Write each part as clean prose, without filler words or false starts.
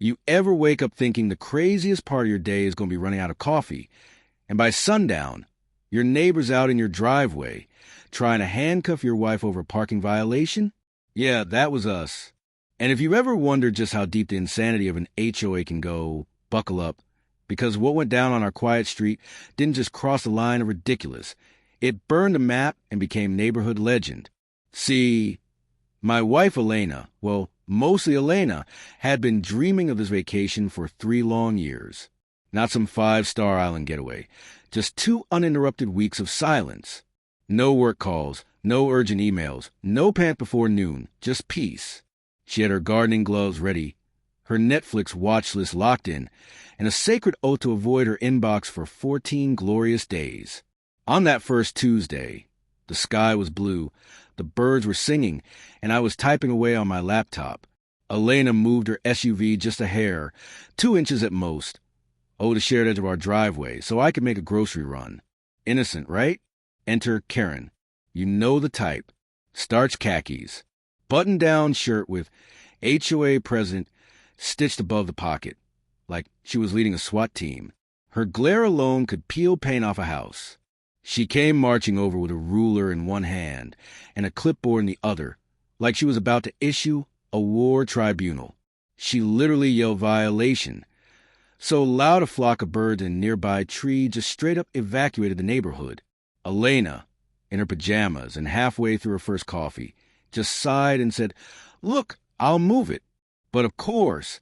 You ever wake up thinking the craziest part of your day is going to be running out of coffee, and by sundown, your neighbor's out in your driveway trying to handcuff your wife over a parking violation? Yeah, that was us. And if you've ever wondered just how deep the insanity of an HOA can go, buckle up, because what went down on our quiet street didn't just cross the line of ridiculous. It burned a map and became neighborhood legend. See, my wife Elena, well, mostly Elena, had been dreaming of this vacation for 3 long years. Not some 5-star island getaway, just 2 uninterrupted weeks of silence. No work calls, no urgent emails, no pant before noon, just peace. She had her gardening gloves ready, her Netflix watch list locked in, and a sacred oath to avoid her inbox for 14 glorious days. On that first Tuesday, the sky was blue, the birds were singing, and I was typing away on my laptop. Elena moved her SUV just a hair, 2 inches at most, the shared edge of our driveway, so I could make a grocery run. Innocent, right? Enter Karen. You know the type. Starch khakis. Button-down shirt with HOA president stitched above the pocket, like she was leading a SWAT team. Her glare alone could peel paint off a house. She came marching over with a ruler in one hand and a clipboard in the other, like she was about to issue a war tribunal. She literally yelled violation. So loud a flock of birds in a nearby tree just straight up evacuated the neighborhood. Elena, in her pajamas and halfway through her first coffee, just sighed and said, "Look, I'll move it." But of course,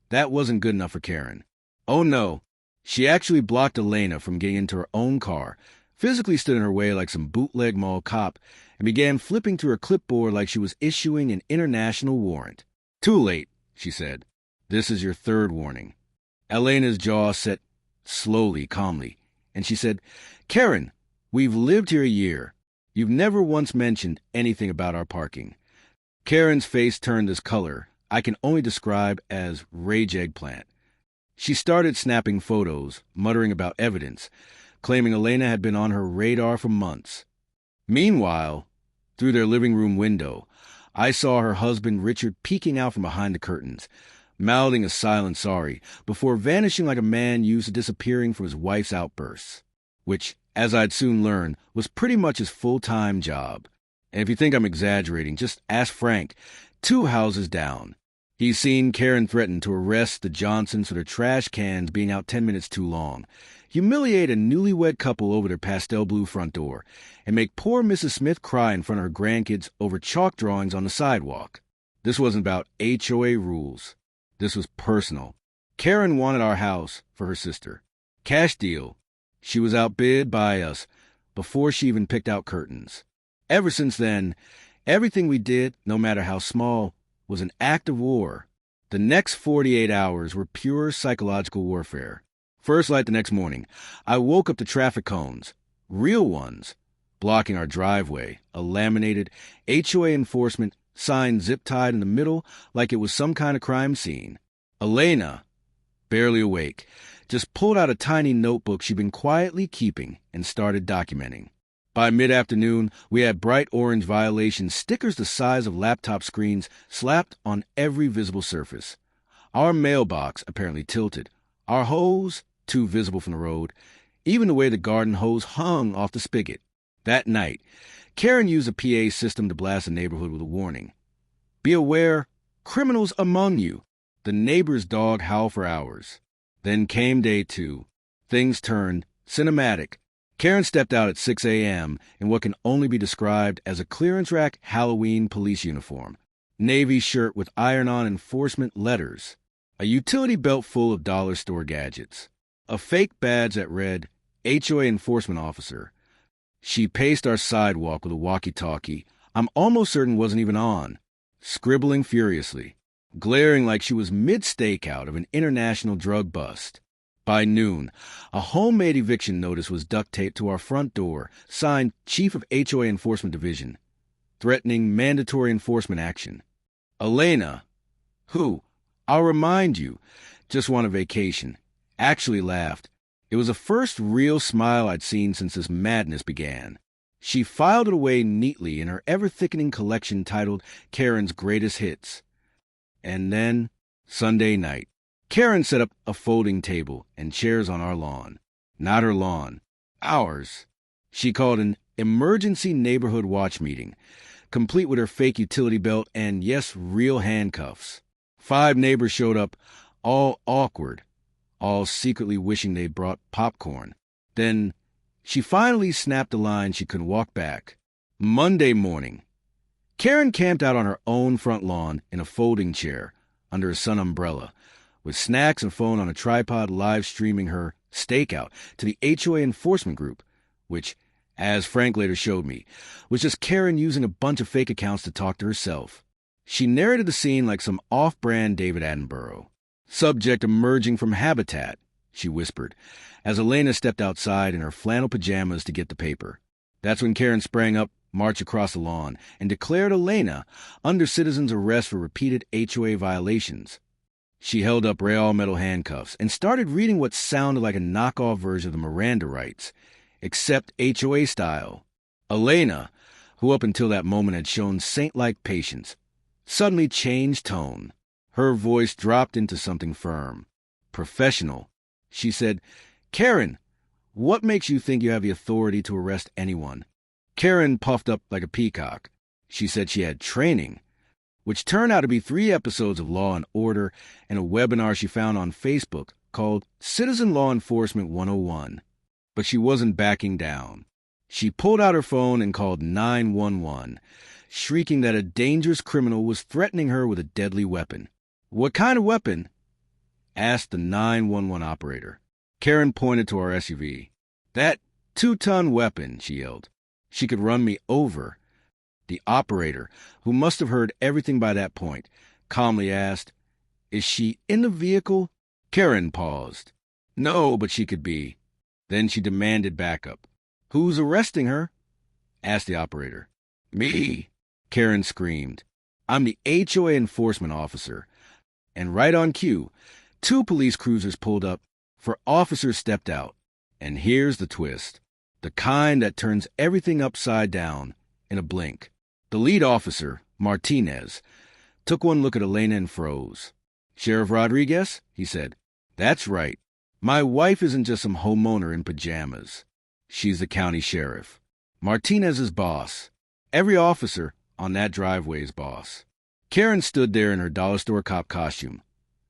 that wasn't good enough for Karen. Oh no, she actually blocked Elena from getting into her own car, physically stood in her way like some bootleg mall cop, and began flipping through her clipboard like she was issuing an international warrant. "Too late," she said. "This is your 3rd warning." Elena's jaw set slowly, calmly, and she said, "Karen, we've lived here a year. You've never once mentioned anything about our parking." Karen's face turned this color I can only describe as rage eggplant. She started snapping photos, muttering about evidence, claiming Elena had been on her radar for months. Meanwhile, through their living room window, I saw her husband Richard peeking out from behind the curtains, mouthing a silent sorry, before vanishing like a man used to disappearing from his wife's outbursts, which, as I'd soon learn, was pretty much his full-time job. And if you think I'm exaggerating, just ask Frank, 2 houses down. He's seen Karen threaten to arrest the Johnsons for their trash cans being out 10 minutes too long, humiliate a newlywed couple over their pastel blue front door, and make poor Mrs. Smith cry in front of her grandkids over chalk drawings on the sidewalk. This wasn't about HOA rules. This was personal. Karen wanted our house for her sister. Cash deal. She was outbid by us before she even picked out curtains. Ever since then, everything we did, no matter how small, was an act of war. The next 48 hours were pure psychological warfare. First light the next morning, I woke up to traffic cones, real ones, blocking our driveway, a laminated HOA enforcement sign zip-tied in the middle like it was some kind of crime scene. Elena, barely awake, just pulled out a tiny notebook she'd been quietly keeping and started documenting. By mid-afternoon, we had bright orange violation stickers the size of laptop screens slapped on every visible surface. Our mailbox apparently tilted. Our hose, too visible from the road. Even the way the garden hose hung off the spigot. That night, Karen used a PA system to blast the neighborhood with a warning. "Be aware, criminals among you." The neighbor's dog howled for hours. Then came day 2. Things turned cinematic. Karen stepped out at 6 a.m. in what can only be described as a clearance rack Halloween police uniform. Navy shirt with iron-on enforcement letters. A utility belt full of dollar store gadgets. A fake badge that read, HOA enforcement officer. She paced our sidewalk with a walkie-talkie I'm almost certain wasn't even on, scribbling furiously, glaring like she was mid-stakeout of an international drug bust. By noon, a homemade eviction notice was duct-taped to our front door, signed Chief of HOA Enforcement Division, threatening mandatory enforcement action. Elena, who, I'll remind you, just wanted vacation, actually laughed. It was the first real smile I'd seen since this madness began. She filed it away neatly in her ever-thickening collection titled Karen's Greatest Hits. And then, Sunday night. Karen set up a folding table and chairs on our lawn. Not her lawn. Ours. She called an emergency neighborhood watch meeting, complete with her fake utility belt and, yes, real handcuffs. 5 neighbors showed up, all awkward, all secretly wishing they'd brought popcorn. Then she finally snapped a line she couldn't walk back. Monday morning. Karen camped out on her own front lawn in a folding chair under a sun umbrella, with snacks and phone on a tripod live streaming her stakeout to the HOA enforcement group, which, as Frank later showed me, was just Karen using a bunch of fake accounts to talk to herself. She narrated the scene like some off-brand David Attenborough. Subject emerging from habitat, she whispered, as Elena stepped outside in her flannel pajamas to get the paper. That's when Karen sprang up, marched across the lawn, and declared Elena under citizen's arrest for repeated HOA violations. She held up rail metal handcuffs and started reading what sounded like a knockoff version of the Miranda rights, except HOA style. Elena, who up until that moment had shown saint-like patience, suddenly changed tone. Her voice dropped into something firm. Professional. She said, "Karen, what makes you think you have the authority to arrest anyone?" Karen puffed up like a peacock. She said she had training, which turned out to be 3 episodes of Law and Order and a webinar she found on Facebook called Citizen Law Enforcement 101. But she wasn't backing down. She pulled out her phone and called 911, shrieking that a dangerous criminal was threatening her with a deadly weapon. "What kind of weapon?" asked the 911 operator. Karen pointed to our SUV. "That 2-ton weapon," she yelled. She could run me over. The operator, who must have heard everything by that point, calmly asked, "Is she in the vehicle?" Karen paused. "No, but she could be." Then she demanded backup. "Who's arresting her?" asked the operator. "Me," Karen screamed. "I'm the HOA enforcement officer." And right on cue, 2 police cruisers pulled up, for officers stepped out. And here's the twist. The kind that turns everything upside down in a blink. The lead officer, Martinez, took one look at Elena and froze. "Sheriff Rodriguez?" he said. "That's right. My wife isn't just some homeowner in pajamas. She's the county sheriff. Martinez's boss. Every officer on that driveway's boss." Karen stood there in her dollar store cop costume,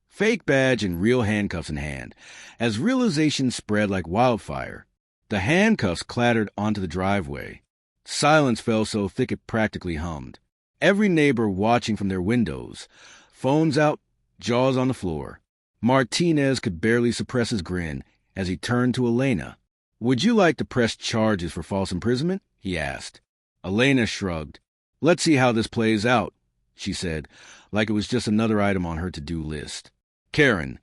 fake badge and real handcuffs in hand, as realization spread like wildfire. The handcuffs clattered onto the driveway. Silence fell so thick it practically hummed. Every neighbor watching from their windows, phones out, jaws on the floor. Martinez could barely suppress his grin as he turned to Elena. "Would you like to press charges for false imprisonment?" he asked. Elena shrugged. "Let's see how this plays out," she said, like it was just another item on her to-do list. Karen,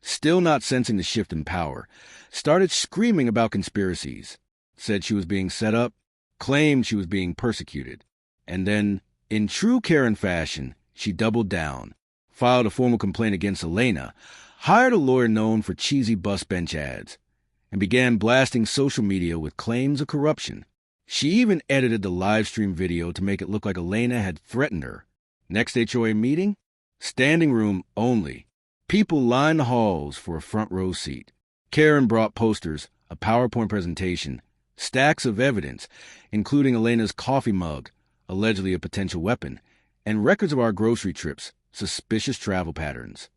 still not sensing the shift in power, started screaming about conspiracies, said she was being set up, claimed she was being persecuted. And then, in true Karen fashion, she doubled down, filed a formal complaint against Elena, hired a lawyer known for cheesy bus bench ads, and began blasting social media with claims of corruption. She even edited the live stream video to make it look like Elena had threatened her. Next HOA meeting? Standing room only. People lined the halls for a front row seat. Karen brought posters, a PowerPoint presentation, stacks of evidence, including Elena's coffee mug, allegedly a potential weapon, and records of our grocery trips, suspicious travel patterns.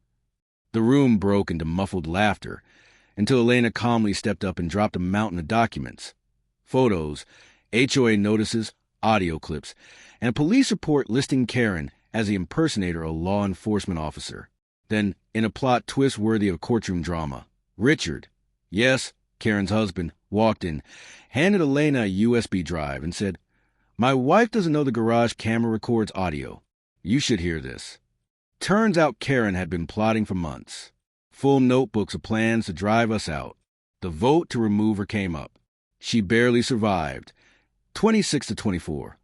The room broke into muffled laughter until Elena calmly stepped up and dropped a mountain of documents. Photos, HOA notices, audio clips, and a police report listing Karen as the impersonator of a law enforcement officer. Then, in a plot twist worthy of courtroom drama, Richard, yes, Karen's husband, walked in, handed Elena a USB drive, and said, "My wife doesn't know the garage camera records audio. You should hear this." Turns out Karen had been plotting for months. Full notebooks of plans to drive us out. The vote to remove her came up. She barely survived, 26-24,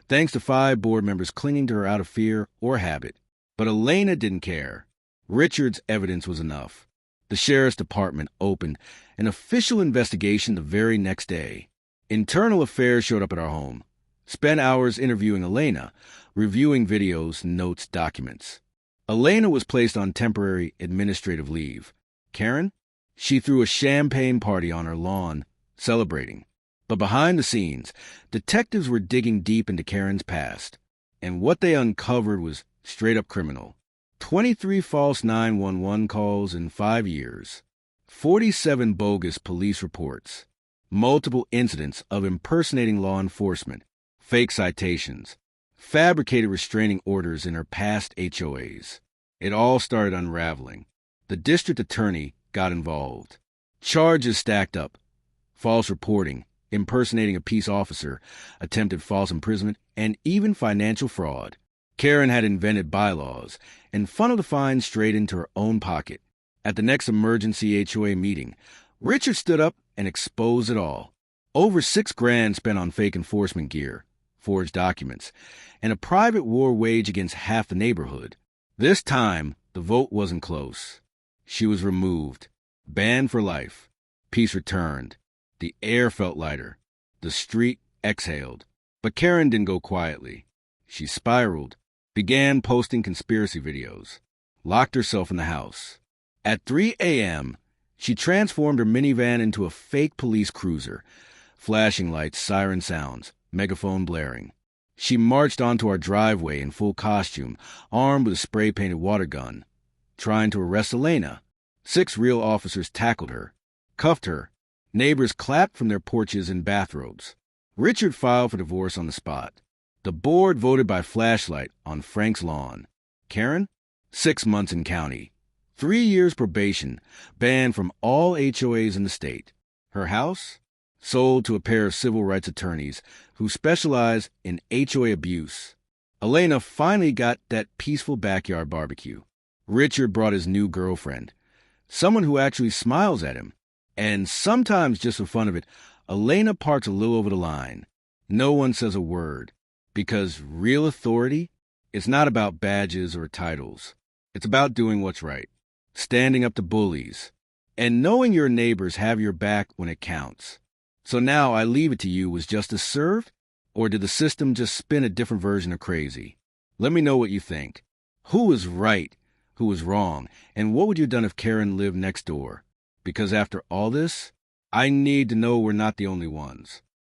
thanks to 5 board members clinging to her out of fear or habit. But Elena didn't care. Richard's evidence was enough. The sheriff's department opened an official investigation the very next day. Internal Affairs showed up at our home, spent hours interviewing Elena, reviewing videos, notes, documents. Elena was placed on temporary administrative leave. Karen? She threw a champagne party on her lawn, celebrating. But behind the scenes, detectives were digging deep into Karen's past. And what they uncovered was straight-up criminal. 23 false 911 calls in 5 years. 47 bogus police reports. Multiple incidents of impersonating law enforcement. Fake citations. Fabricated restraining orders in her past HOAs. It all started unraveling. The district attorney got involved. Charges stacked up. False reporting, impersonating a peace officer, attempted false imprisonment, and even financial fraud. Karen had invented bylaws and funneled the fines straight into her own pocket. At the next emergency HOA meeting, Richard stood up and exposed it all. Over $6,000 spent on fake enforcement gear, forged documents, and a private war waged against half the neighborhood. This time, the vote wasn't close. She was removed, banned for life. Peace returned. The air felt lighter. The street exhaled. But Karen didn't go quietly. She spiraled, began posting conspiracy videos, locked herself in the house. At 3 a.m., she transformed her minivan into a fake police cruiser, flashing lights, siren sounds, megaphone blaring. She marched onto our driveway in full costume, armed with a spray-painted water gun, trying to arrest Elena. 6 real officers tackled her, cuffed her. Neighbors clapped from their porches in bathrobes. Richard filed for divorce on the spot. The board voted by flashlight on Frank's lawn. Karen? 6 months in county. 3 years probation, banned from all HOAs in the state. Her house? Sold to a pair of civil rights attorneys who specialize in HOA abuse. Elena finally got that peaceful backyard barbecue. Richard brought his new girlfriend, someone who actually smiles at him. And sometimes, just for fun of it, Elena parks a little over the line. No one says a word, because real authority is not about badges or titles. It's about doing what's right, standing up to bullies, and knowing your neighbors have your back when it counts. So now I leave it to you, was justice served? Or did the system just spin a different version of crazy? Let me know what you think. Who was right? Who was wrong? And what would you have done if Karen lived next door? Because after all this, I need to know we're not the only ones.